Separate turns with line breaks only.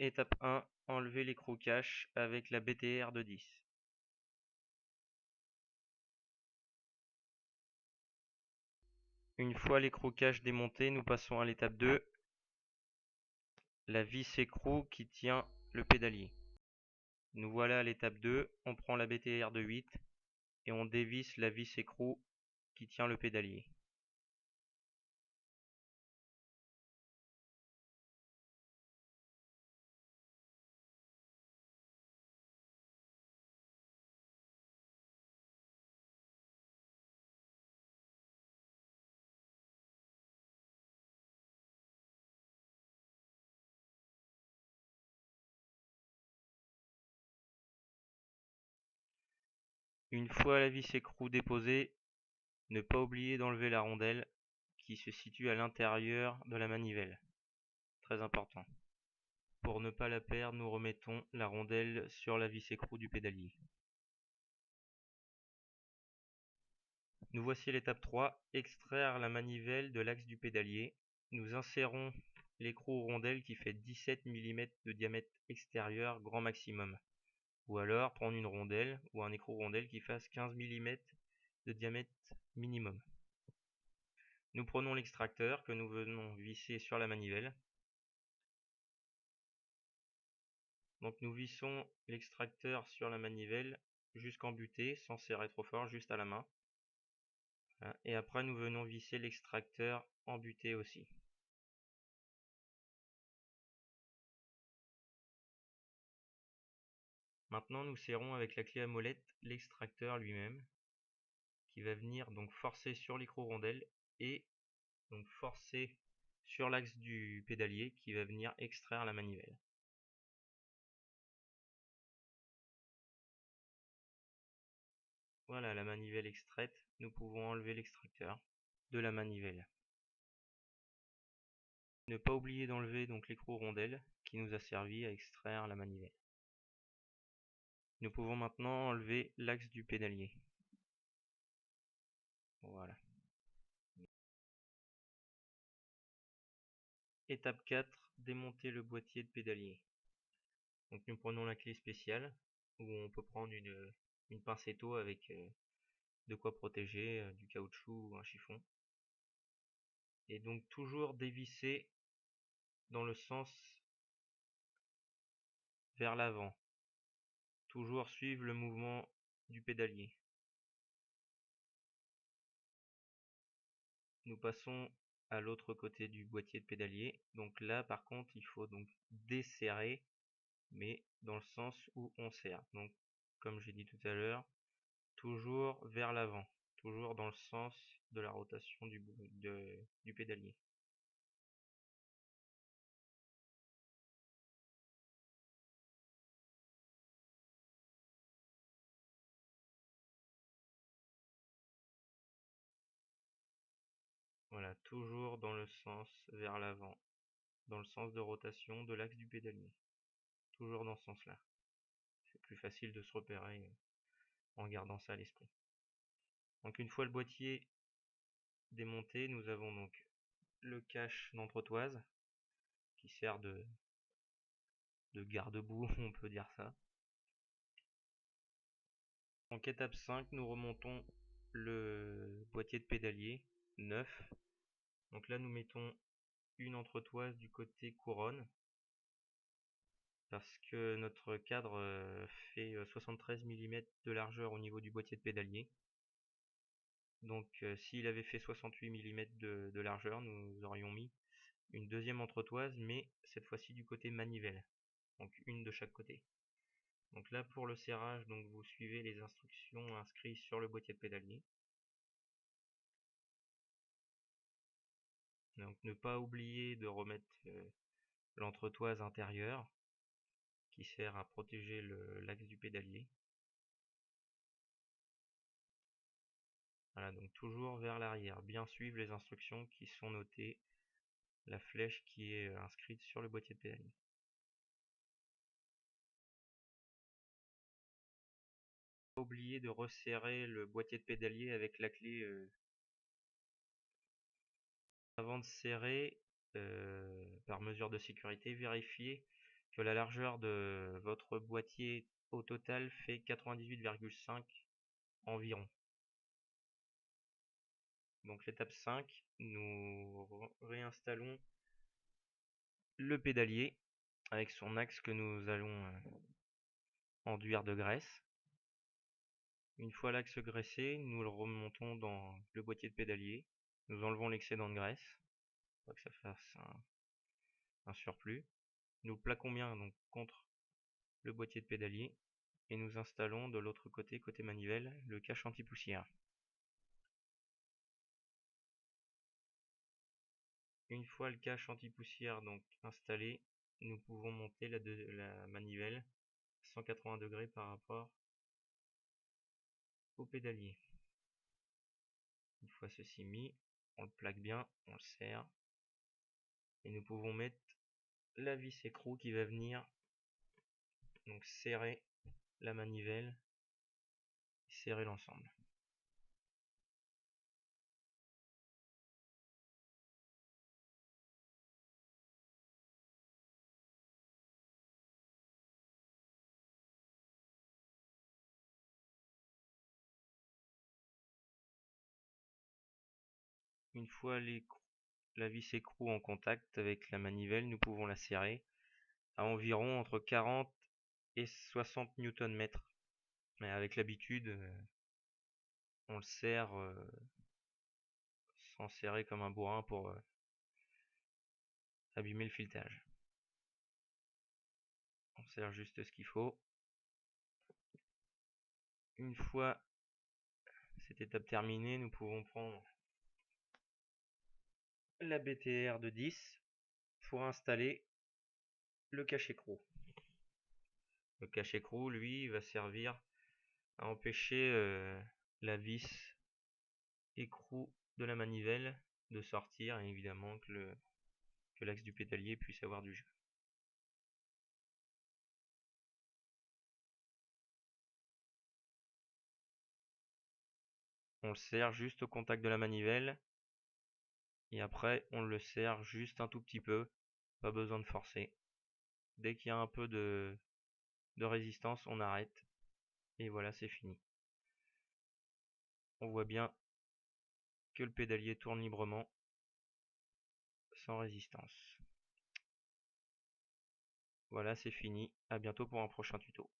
Étape 1, enlever l'écrou cache avec la BTR de 10. Une fois l'écrou cache démonté, nous passons à l'étape 2, la vis écrou qui tient le pédalier. Nous voilà à l'étape 2, on prend la BTR de 8 et on dévisse la vis écrou qui tient le pédalier. Une fois la vis écrou déposée, ne pas oublier d'enlever la rondelle qui se situe à l'intérieur de la manivelle. Très important. Pour ne pas la perdre, nous remettons la rondelle sur la vis écrou du pédalier. Nous voici à l'étape 3, extraire la manivelle de l'axe du pédalier. Nous insérons l'écrou rondelle qui fait 17 mm de diamètre extérieur grand maximum. Ou alors prendre une rondelle ou un écrou rondelle qui fasse 15 mm de diamètre minimum. Nous prenons l'extracteur que nous venons visser sur la manivelle. Donc nous vissons l'extracteur sur la manivelle jusqu'en butée, sans serrer trop fort, juste à la main. Et après nous venons visser l'extracteur en butée aussi. Maintenant nous serrons avec la clé à molette l'extracteur lui-même, qui va venir donc forcer sur l'écrou rondelle et donc forcer sur l'axe du pédalier qui va venir extraire la manivelle. Voilà la manivelle extraite, nous pouvons enlever l'extracteur de la manivelle. Ne pas oublier d'enlever donc l'écrou rondelle qui nous a servi à extraire la manivelle. Nous pouvons maintenant enlever l'axe du pédalier. Voilà. Étape 4, démonter le boîtier de pédalier. Donc nous prenons la clé spéciale où on peut prendre une pincetto avec de quoi protéger, du caoutchouc ou un chiffon. Et donc toujours dévisser dans le sens vers l'avant. Toujours suivre le mouvement du pédalier. Nous passons à l'autre côté du boîtier de pédalier. Donc là par contre il faut donc desserrer, mais dans le sens où on serre. Donc comme j'ai dit tout à l'heure, toujours vers l'avant, toujours dans le sens de la rotation du pédalier. Voilà, toujours dans le sens vers l'avant, dans le sens de rotation de l'axe du pédalier. Toujours dans ce sens-là. C'est plus facile de se repérer en gardant ça à l'esprit. Donc une fois le boîtier démonté, nous avons donc le cache d'entretoise qui sert de garde-boue, on peut dire ça. Donc étape 5, nous remontons le boîtier de pédalier neuf. Donc là nous mettons une entretoise du côté couronne parce que notre cadre fait 73 mm de largeur au niveau du boîtier de pédalier. Donc s'il avait fait 68 mm de largeur, nous aurions mis une deuxième entretoise, mais cette fois-ci du côté manivelle, donc une de chaque côté. Donc là pour le serrage, donc vous suivez les instructions inscrites sur le boîtier de pédalier. Donc ne pas oublier de remettre l'entretoise intérieure qui sert à protéger l'axe du pédalier. Voilà, donc toujours vers l'arrière, bien suivre les instructions qui sont notées, la flèche qui est inscrite sur le boîtier de pédalier. Ne pas oublier de resserrer le boîtier de pédalier avec la clé. Avant de serrer, par mesure de sécurité, vérifiez que la largeur de votre boîtier au total fait 98,5 environ. Donc l'étape 5, nous réinstallons le pédalier avec son axe que nous allons enduire de graisse. Une fois l'axe graissé, nous le remontons dans le boîtier de pédalier. Nous enlevons l'excédent de graisse, pour que ça fasse un surplus. Nous le plaquons bien donc contre le boîtier de pédalier et nous installons de l'autre côté, côté manivelle, le cache anti-poussière. Une fois le cache anti-poussière donc installé, nous pouvons monter la manivelle à 180 degrés par rapport au pédalier. Une fois ceci mis, on le plaque bien, on le serre et nous pouvons mettre la vis écrou qui va venir donc serrer la manivelle, serrer l'ensemble. Une fois la vis écrou en contact avec la manivelle, nous pouvons la serrer à environ entre 40 et 60 Nm. Mais avec l'habitude, on le serre sans serrer comme un bourrin pour abîmer le filetage. On serre juste ce qu'il faut. Une fois cette étape terminée, nous pouvons prendre la BTR de 10 pour installer le cache-écrou. Le cache-écrou, lui, va servir à empêcher la vis écrou de la manivelle de sortir et évidemment que l'axe du pédalier puisse avoir du jeu. On le serre juste au contact de la manivelle et après on le serre juste un tout petit peu, pas besoin de forcer. Dès qu'il y a un peu de résistance, on arrête et voilà, c'est fini. On voit bien que le pédalier tourne librement sans résistance. Voilà, c'est fini. À bientôt pour un prochain tuto.